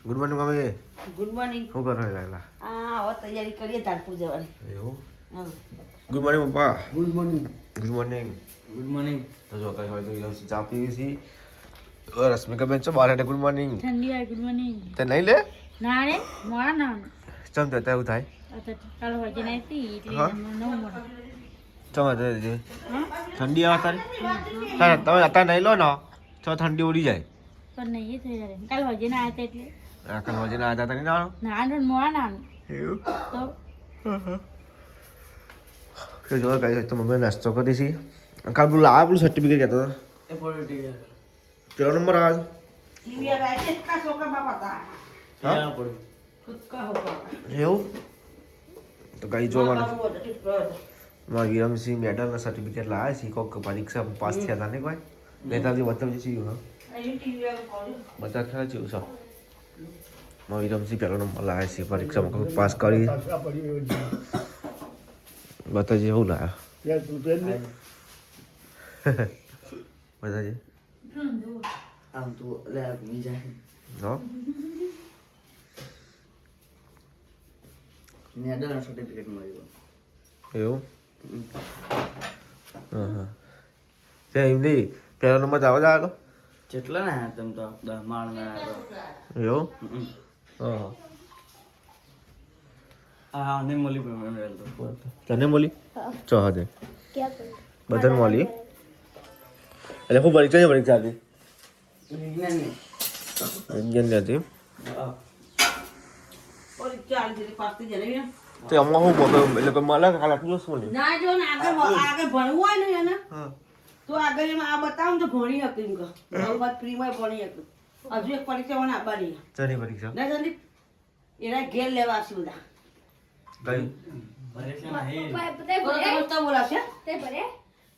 Good morning mummy. Good morning. શું કરો લાલા? હવે તૈયારી કરીએ તારપુર જવાની. એવું? હા. ગુડ મોર્નિંગ પપ્પા. Good morning. Good morning. Good morning. તો જો કઈ હોય તો ચા પીવી છી. રશ્મિકા બેન છો બાર ગુડ મોર્નિંગ. ઠંડી આવે ગુડ મોર્નિંગ તે નહીં લે? ના રે મોડા ના ચમ તે એવું થાય? કાલ વજન આવી એટલે હા? નવ મોડા ચમ તે હા ઠંડી આવે તારી? તમે અત્યારે નહીં લો ને તો ઠંડી ઉડી જાય. પણ નહીં એ થઈ જાય કાલ વજન આવ્યા એટલે આખા વજન આવ્યા હતા નહીં નાનો? ના મોડા ના એવું? તો જો કઈ તો મમ્મી નાસ્તો કરી છી. કાલ પેલું લાવા પેલું સર્ટિફિકેટ કહેતો હતો. એ પોલિટિકલ. પેલો નંબર આવે ટીવી આવે છે કા છોકરા બાપા તા. હા? ના પડે. કુદકા હો બાપા. એવું? તો કઈ જોવાનું બાબુ હતો, ઠીક કરો. મારા વિરમસિંહ મેડલના સર્ટિફિકેટ લાવ્યા છે કોઈક પરીક્ષા પાસ થયા હતા ને કોઈ નેતાજી બતાવજે છીએ હા અહીં ટીવી આવે કોણ? બધા ખરા જેવું છે મારા વિરમસિંહ પહેલો નંબર લાવ્યા છે પરીક્ષામાં કોઈ પાસ કરી બતાવજે એવું લાવ્યા બતાવજે આમ તો લે ની જાય. હો મેડલ સર્ટિફિકેટ મળ્યું. એવું હા હા તે એમ નહીં પહેલો નંબર આવવા જ આવ્યો કેટલા ના હતા તમ તો 10 માળ ના હતા. એવું હા હા ને મળી પણ મેડલ તો. તને બોલી ચો હજે બધાને બોલી એટલે હું પરીક્ષા છે પરીક્ષા હતી વિજ્ઞાન ને. વિજ્ઞાનની હતી હા. ઓલી ચાલ જરી પાસ્તી જરે ને. તો આમાં હું એટલે કે મળે કાલે આટલું શું મળ્યું ના જો ને આગળ ભણવું હોય ને એને હા તો આગળ એમાં આ બતાવું તો ભણી શકે એમ કહો. બાદ ફ્રીમાં ભણી શકે. હજુ એક પરીક્ષા મને આપવાની. ચની પરીક્ષા ના સંદીપ એના ઘેર લેવા આવશે બધા. કઈ પરીક્ષા નહીં. તો બોલાવશે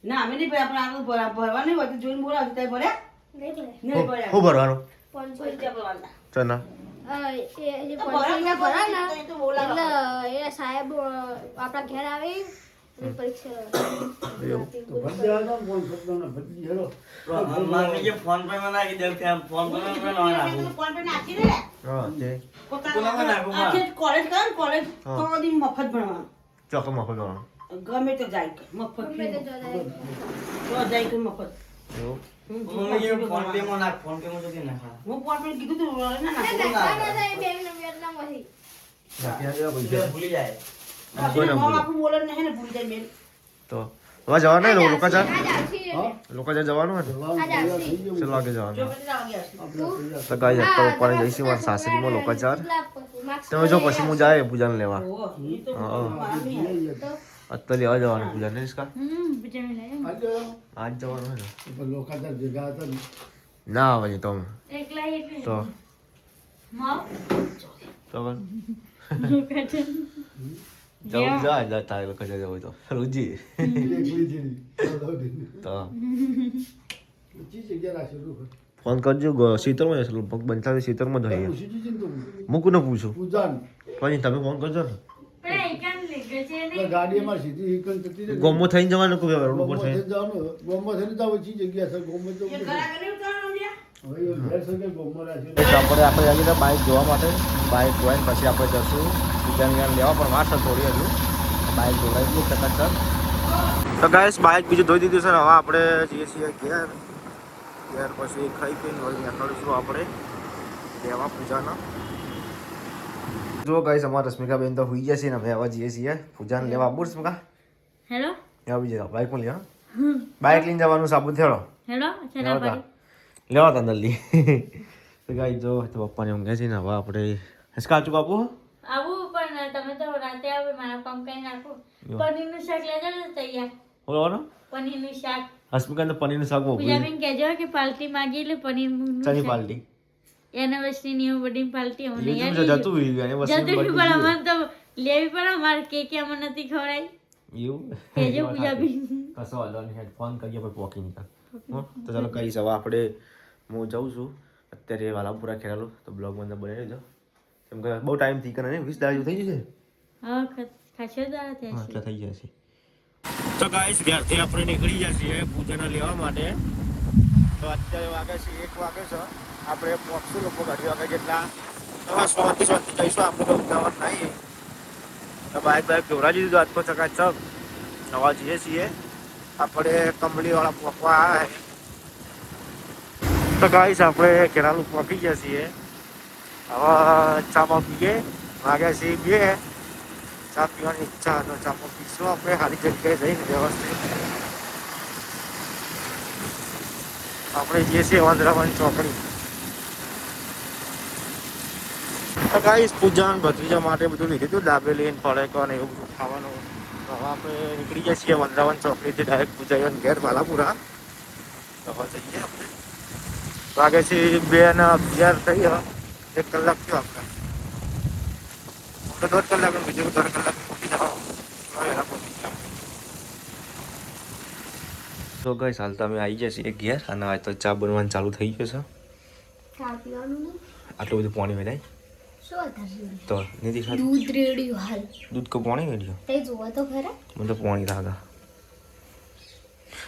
ના અમે નહીં ભર્યા પણ આગળ ભરવા નહીં હોય તો જોઈને બોલાવશે ત્યાં ભર્યા નહીં ભર્યા હું ભરવાનું પરીક્ષા ભરવાના. ચના તો બોલાવો. સાહેબ આપણા ઘેર આવી પરીક્ષા મારે જે ફોન પે માં નાખી દેવ કે ફોન પે માં નાખું. ફોન પે નાખી દે. હા તે પોતાના નાખું માં. આજે કોલેજ કરે ને કોલેજ હા. તો દી મફત ભણવાનું. ચોકમાં ભરવાનું ગમે તો જાય કે મફત free. તો જાય કે મફત. એવું મમ્મી એ ફોન પે માં નાખ. ફોન પે માં તો કે નાખા. હું ફોન પે કીધું તું ના ના ત્યાં જેવા પૈસા ભૂલી જાય. કોઈ ના બોલે. આપણું બોલે નહીં ને ભૂલી જાય બેન. તો હવે જવાનું ને લોકાચાર લોકાચાર જવાનું હોય ને ચલો આગે જવાનું જો કેટલા વાગે આવશે? તો ગાઈ તો પપ્પાને જઈશું મારા સાસરીમાં લોકાચાર તમે જો પછી હું જાય પૂજાને લેવા ઓહો, ઈ તો હા. મામી આવે. અત્યારે લેવા જવાનું પૂજાને નિષ્કા પૂજા લાગે આજ જવાનું હોય ને લોકાચાર ભેગા હતા ને. ના આવે તો અમે. એકલા એટલે તો માવ તો પણ લોકાચન જવું જાય તારે લોકાચાર જવું હોય તો રૂજી તો ફોન કરજો શીતળમાં જશે લગભગ બનતા શીતળમાં જ હોય હું કોને પૂછું પછી તમે ફોન કરજો ને પણ એકાન લઈ ગયો છે ને ગાડીમાં સીધી એકન જતી રહી. ગોમો થઈને જવાનું કોઈ રોડ ઉપર ગોમમાં થઈ થઈને જવાનું. ગોમમાં થઈને જાવ ઓછી જગ્યા છે. ગોમમાં તો એ ઘર આગળ નહીં ઉતારવાનું લ્યા. હવે એ ઘેર છે કે ગોમમાં રાખ્યું. આપણે જઈએ બાઇક જોવા માટે બાઇક જોઈને પછી આપણે જશું બીજાને જ્ઞાન લેવા પણ વાર છે થોડી હજુ બાઇક જોડાઈ દઈએ ચકાચક તો ગાઈસ બાઇક બીજું ધોઈ દીધું છે ને હવે આપણે જઈએ છીએ ઘેર ઘેર પછી ખાઈ પીને વળી નીકળીશું આપણે લેવા પૂજાના જો ગાઈસ અમારા રશ્મિકા બેન તો હોઈ જશે ને અમે હવે જઈએ છીએ પૂજાને લેવા આવું રશ્મિકા હેલો આવી જાય બાઇકમાં લેવા બાઇક લઈને જવાનું સાબુ થેડો હેલો ચલા લેવા પાડી લેવા તા નલ્લી તો ગાઈ જો તો પપ્પાને ઊંઘે છે ને હવે આપણે હિસકાચું આપું આવું પણ તમે તો રાતે આવે મારા કામ કઈ નાખો પનીરનું શાક લેજો ને તૈયાર બોલવાનું પનીરનું શાક હસમિકાને પનીરનું શાક બહુ પૂજાબેન કહેજો કે પાલટી માગી એટલે પનીરનું ચાની શાક. પાલટી એનિવર્સરી ની બધી પાલટી અમને લીધું યાર છે જતું રહ્યું અને વસ્તુ જતું રહ્યું પણ અમારે તો લેવી પડે અમારે કે અમને નથી ખવડાવી એવું કહેજો પૂજાબેન કશો વાંધો નહીં હેડ ફોન કરીએ પછી વોકિંગ કર તો ચાલો કહીશ હવે આપણે હું જાઉં છું અત્યારે વાલાપુરા ખેલાલો તો બ્લોગ બંધ બનાવી દેજો કેમ કે બહુ ટાઈમ થી કરે ને 20 દાડા જેવું થઈ જશે હા ખાસો દાડા થયા છે એટલે થઈ જશે તો ગાઈસ ઘરથી આપણે નીકળી જઈએ પૂજાને લેવા માટે તો અત્યારે વાગે છે 1 વાગે છે આપણે પહોંચશું લોકો 2:30 વાગે જેટલા હવે સોથી જઈશું આપણે તો ઉતાવળ નહીં. બાઇક દોરા દીધું આજકો ચકાચક. નવા જઈએ છીએ આપણે કંબલીવાળા પહોંચવા આવ્યા. તો ગાઈસ આપણે કેરાલુ પહોંચી ગયા છીએ. હવે ચામાં પીએ. વાગ્યા છે 2. ચા પીવાની ઈચ્છા તો ચામાં પીશું આપણે સારી જગ્યાએ જઈને વ્યવસ્થિત. આપણે જઈએ છીએ વંદરાવન ચોકડી. તો ગાઈસ પૂજા ભત્રીજા માટે બધું લીધું હતું. દાબેલી ફળેકો ને એવું બધું ખાવાનું. હવે આપણે નીકળી ગયા છીએ વંદરાવન ચોકડીથી ડાયરેક્ટ પૂજાઈઓને ઘેર વાલાપુરા. તો હવે જઈએ આપણે. વાગે છે 2 ને 11 થઈ 1 કલાક થયો આપણે. તો 1.5 કલાક બીજું 3 કલાક પહોંચી જાઓ. તો ગાઈસ હાલ તો અમે આવી ગયા છીએ ઘેર અને આ તો ચા બનવાનું ચાલુ થઈ ગયું છે. ચા પીવાનું નહીં આટલું બધું પાણી વેડાય શું હતા તો નથી ખાતું. દૂધ રેડ્યું હાલ દૂધ કો પાણી વેડ્યું. તે જોવા તો ખરા મને તો પાણી લાગે.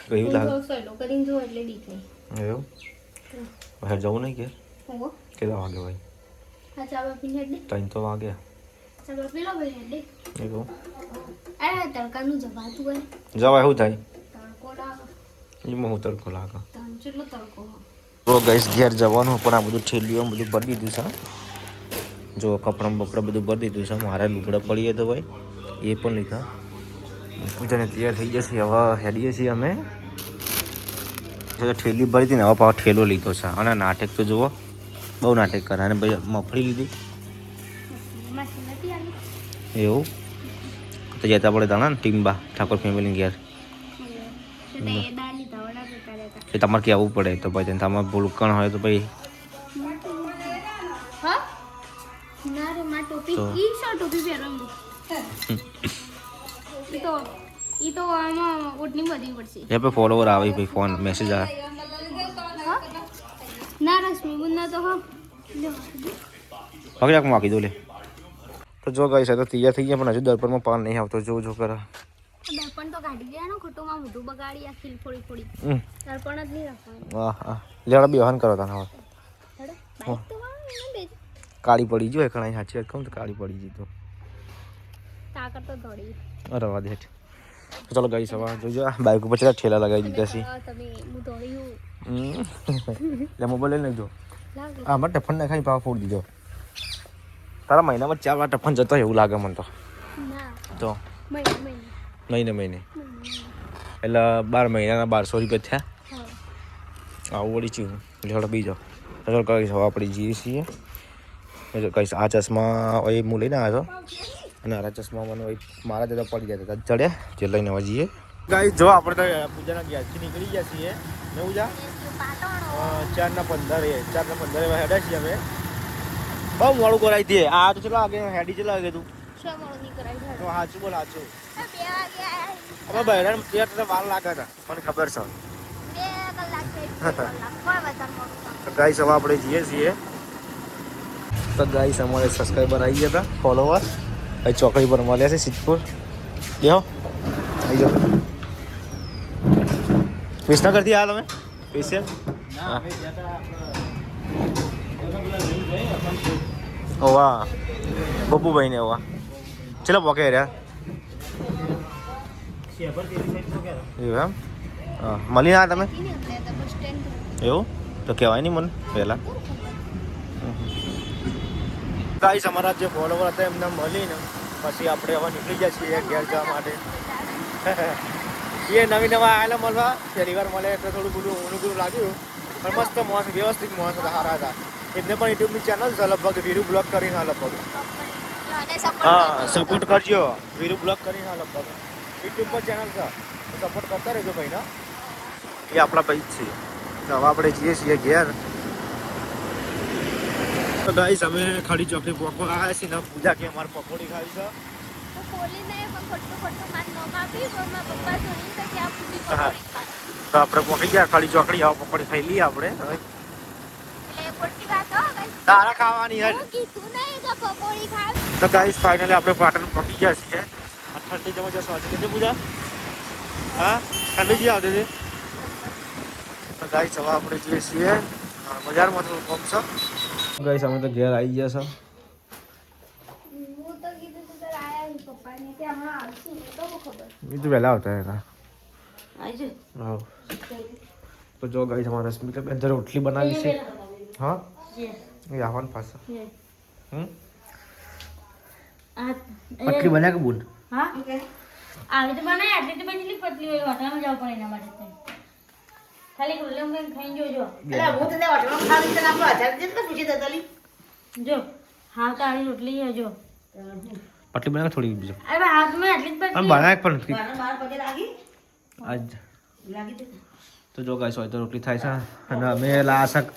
કયું લાગે સલો કરીને જો એટલે દીક નહીં એવું બહાર જવું નહીં કે હો કેટલા વાગે ભાઈ? આ ચા પીને એટલે 3 તો વાગ્યા. ચા પીલો ભાઈ એટલે એવું અરે તડકાનું જવાતું હોય જવાય શું થાય તડકો લાગે એમાં હું તડકો લાગે. તન કેટલો તડકો તો ગાઈસ ઘેર જવાનું પણ આ બધું ઠેલીઓ બધું ભરી દીધું છે. જો કપડાં બપડા બધું ભરી દીધું છે. મારા લુગડા પડીએ તો ભાઈ એ પણ લીધા. પૂજાને તૈયાર થઈ જશે. હવે હેડીએ છીએ અમે. ઠેલી ભરી હતી ને હવે પાછો ઠેલો લીધો છે. અને નાટક તો જુઓ બહુ નાટક કરે. અને ભાઈ મફળી લીધી મસ્ત નથી આવી એવું તો જતા પડે તાણા ને ટીમ્બા ઠાકોર ફેમિલી ઘેર. એ દાલી ધવડા જતા રહેતા એ તમારે કહેવું પડે તો ભાઈ તમારે ભૂલકણ હોય તો ભાઈ હા ના રે માં ટોપી તો- ઈ શો ટોપી પહેરવાનું ઈ તો આમાં ઓટની બધી પડશે એ ભાઈ ફોલોવર આવે ભાઈ ફોન મેસેજ આવે. હા ના રશ્મિ બુંદા તો હા પકડાક માકી દો લે. તો જો ગઈ છે તો તૈયાર થઈ ગયા પણ હજુ દર્પણમાં પાન નહીં આવતો. જો કરે દર્પણ તો કાઢી દેવાનું ખોટુંમાં બધું બગાડી આ ખીલ ફોડી ફોડી દર્પણ જ નહીં રાખવાનું વાહ હા લેવડા બેહન કરો તને હવે. હેડો બાઈક તો વાળો એને બે કાળી પડી જો ઘણા સાચી વાત કહું તો કાળી પડી ગઈ તો તાકર તો દોડી અરે વાહ દેટ. તો ચાલો ગઈ સવા જોજો બાઇક ઉપર ચલા ઠેલા લગાવી દીધા છે. તમે હું દોડ્યું એટલે મોબાઈલ લઈ લેજો. લાગે હા મારે ટફન ના ખાઈ પાવ ફોડ દીધો. તારા મહિનામાં 4 વાર ટફન જતો એવું લાગે મને તો. ના તો મહિને મહિને એટલે 12 મહિનાના 1200 રૂપિયા થયા. હા આવું વળી છું એટલે બીજો ચાલો કઈ સવા આપણે જઈએ છીએ. કઈ આ ચશ્મા એ હું લઈને આવ્યો હતો અને આ ચશ્મા મને મારા જતા પડી જતા હતા ચડ્યા જે લઈને હવે જઈએ. ગાઈ જો આપણે તો પૂજાના ગેસથી નીકળી ગયા છીએ ને પૂજા 4:15 હેડા છીએ અમે. બહુ મોડું કરાવી દે આ તો ચલો આગે હેડી ચલો આગે તું શું મોડું નહીં કરાય તો સાચું બોલ સાચું. 2 વાગ્યા હવે બહેરાન ત્યાં વાર લાગે છે મને ખબર છે. 2 કલાક થઈ કોઈ વધારે મોડું તો ગાઈસ હવે આપણે જઈએ છીએ. તો ગાઈસ અમારે સબસ્ક્રાઈબર આવી ગયા હતા ફોલોવર અહીં ચોકડી પર મળ્યા છે સિદ્ધપુર. દેહો આવી જાઓ. વિસનગરથી આવ્યા તમે સ્પેશિયલ? હા ઓવા બબ્બુભાઈ ને ઓવા ચલો પોકે રહ્યા એવું એમ. હા મળી ના તમે એવું તો કહેવાય નહીં મને પહેલાં. ગાઈસ અમારા જે ફોલોવર હતા એમને મળીને પછી આપણે હવે નીકળી ગયા છીએ ઘેર જવા માટે. એ નવી નવા આવેલા મળવા પહેલી વાર મળે એટલે થોડું બધું અનુકૂળ લાગ્યું પણ મસ્ત માણસ વ્યવસ્થિત માણસ હતા સારા હતા. એમને પણ યુટ્યુબની ચેનલ છે લગભગ વીરુ બ્લોગ કરીને લગભગ. હા સપોર્ટ કરજો વીરુ બ્લોગ કરીને લગભગ યુટ્યુબ પર ચેનલ છે સપોર્ટ કરતા રહેજો ભાઈને. એ આપણા ભાઈ જ છે. તો હવે આપણે જઈએ છીએ ઘેર. તો ગાઈસ અમે ખડી ચોકડી પકોડી આવ્યા છીએ ને પૂજા કે અમારે પકોડી ખાવી છે. તો આપણે પહોંચી ગયા ખડી ચોકડી. હવે પકોડી ખાઈ લઈએ આપણે. હવે તારા ખાવાની યાર. તો ગાઈસ ફાઇનલી આપણે પાટણ પહોંચી ગયા છીએ. ઠંડી જબરજસ્ત આવતી કેટલી પૂજા હા ઠંડી જ આવતી હતી. તો ગાઈસ હવે આપણે જઈએ છીએ બજારમાં થોડું કોમ છે. ગાઈસ અમે તો ઘેર આવી ગયા છે અને કે હમણાં આવશે ને તો બહુ ખબર. એ તો વહેલા આવતા હતા. આવી છે હા તો જો ગાઈસ અમારા રશ્મિકા બેન જરા રોટલી બનાવી છે. હા એ આવવાનું પાછા. પટલી બનાવી કે બુન? હા આવી તો બનાય આટલી તો પછી પતલી હોય હોટલમાં જવું પડે એના માટે તો. ખાલી ગુલ્લમ કઈ ખાઈને જોજો. એટલે હું તો ત્યાં હોટલમાં ખાલી તને આપણો 1000 જેટલા પૂછી દે તલી જો હા તો આવી રોટલી છે જો. પટલી બનાવી થોડી બીજું. અરે હાથ મેં આટલી જ આમ પતલી. બનાવે પણ મારા માર પગે લાગી આજ લાગી દે તો જો ગાઈસ હોય તો રોટલી થાય છે અને અમે લાયા શાક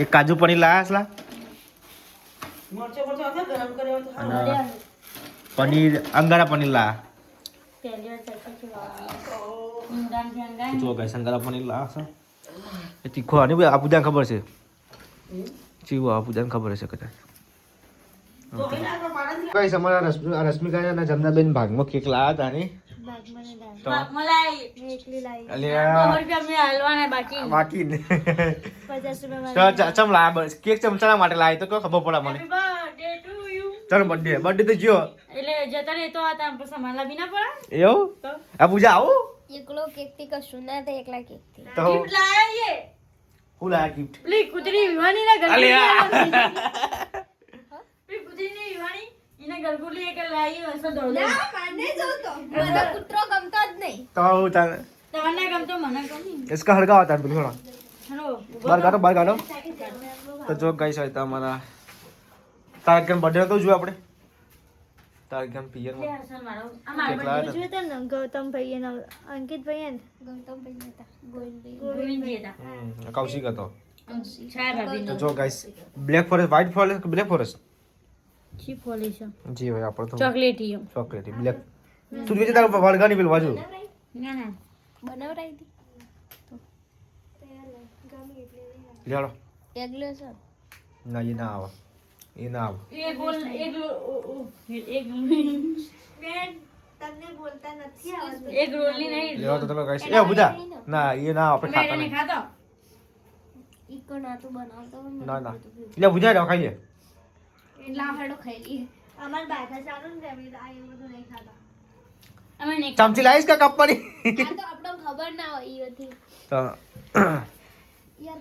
એક કાજુ પનીર લાયા છલા મરચો મરચો હતો ગરમ કર્યો તો અને પનીર અંગારા પનીર લાયા. પહેલી વાર ચર્ચા છે ઊંડાણથી અંગાય જો ગાઈસ અંગારા પનીર લાયા છે એ તીખો અને આ પૂજાને ખબર છે ચીવો આ પૂજાને ખબર છે કદાચ. તો ભાઈ આપણો પાણી ગાઈસ અમારા રશ્મિકા અને જમનાબેન ભાગમાં કેક લાયા હતા ને બાગમાં ને દાળ. તો મલાઈ મેં એકલી લાવી. અલ્યા 100 રૂપિયા મેં હાલવાના બાકી. બાકી ને 50 રૂપિયા તો ચમ લાયા બસ કેક ચમચાના માટે લાવી તો ખબર પડે મને. Happy birthday to you. ચાલો બર્થડે તો જ્યો એટલે જતા રહેતો હતા પછી સંભાળવા બી ના પડે એવું તો આ પૂજા આવું એકલો કેક થી કશું ના થાય એકલા કેક થી. તો ગિફ્ટ લાયા છે હું લાયા ગિફ્ટ પેલી કૂતરી વિવાની ના અલ્યા. પેલી કૂતરીની વિવાની એને ગલગુલી એક લાવી હશે દોડો મને કૂતરો ગમતો જ નહીં. તો હું તને તમને ગમતો મને ગમી इसका हड़का होता है बिल्कुल હેલો बाहर काटो तो जो गाइस હોય તો અમારા તારક ગમ બર્થડે તો જોયું આપણે તારક ગમ પિયર લે માં હસન મારો આ મારો કેટલા birthday હતા? જોયો તો ને ગૌતમ ભાઈ અને અંકિત ભાઈ ને ગૌતમ ભાઈ હતા ગોવિંદભાઈ. ગોવિંદજી હતા કૌશિક હતો છાયા ભાભી તો જો ગાइस બ્લેક ફોરેસ્ટ વ્હાઇટ ફોરેસ્ટ કે બ્લેક ફોરેસ્ટ ચીપ હોલી છે જી ભાઈ આપણે તો ચોકલેટી એમ ચોકલેટ બ્લેક તું જોજે તાર વળગાની પેલ બાજુ ના ના બનાવરાઈ દી. લેડો એકલો છે. ના એ ના આવે એ ના આવે એક બોલ એક એક તમને બોલતા નથી આવડતું. એક રોલની નહીં લેવા તો તમે ગાइस એ બુધા ના એ ના આપણે ખાતા મેં નહીં ખાતો ઈકો નાતું બનાવતો હોય ને ના ના લે બુધા જાવ ખાઈ લે એટલા ફેડો ખાઈ લઈએ. અમાર બાધા ચાલુ ને અમે આ એવું બધું નહીં ખાતા. અમે નહીં ચમચી લાવીશ કે કપવાની આ તો આપણને ખબર ના હોય ઈયોથી. તો યાર